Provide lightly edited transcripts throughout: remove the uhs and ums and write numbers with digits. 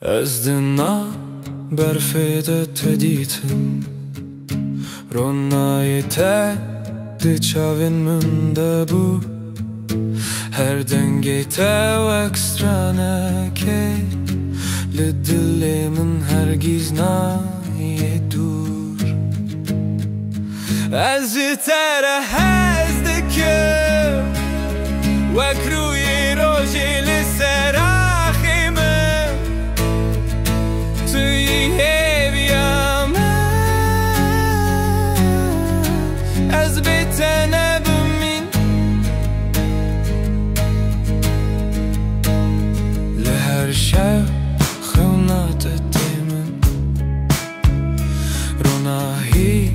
از دنا برفیده تدیتن رونای ته دی چاوین منده بو هر دنگی ته و اکسترانه که لدلی من هرگیز نایه دور از تره هز دکم وک روی روژی لسرا شب خونات دیمن روناهی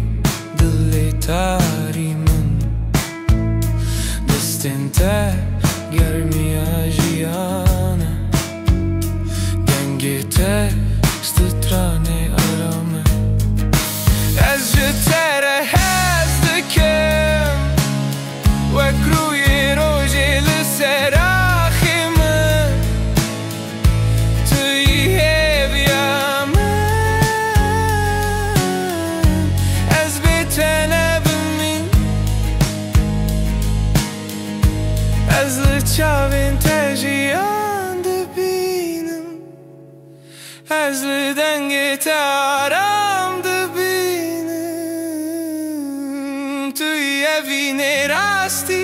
دلی تاری من دستین ته گرمی آجیانه گنگی ته سترانی آرامه از جتره هست دکم وک روی روژی لسرا از لچاوین تجیان دبینم از لدنگ تارام دبینم توی اوین راستی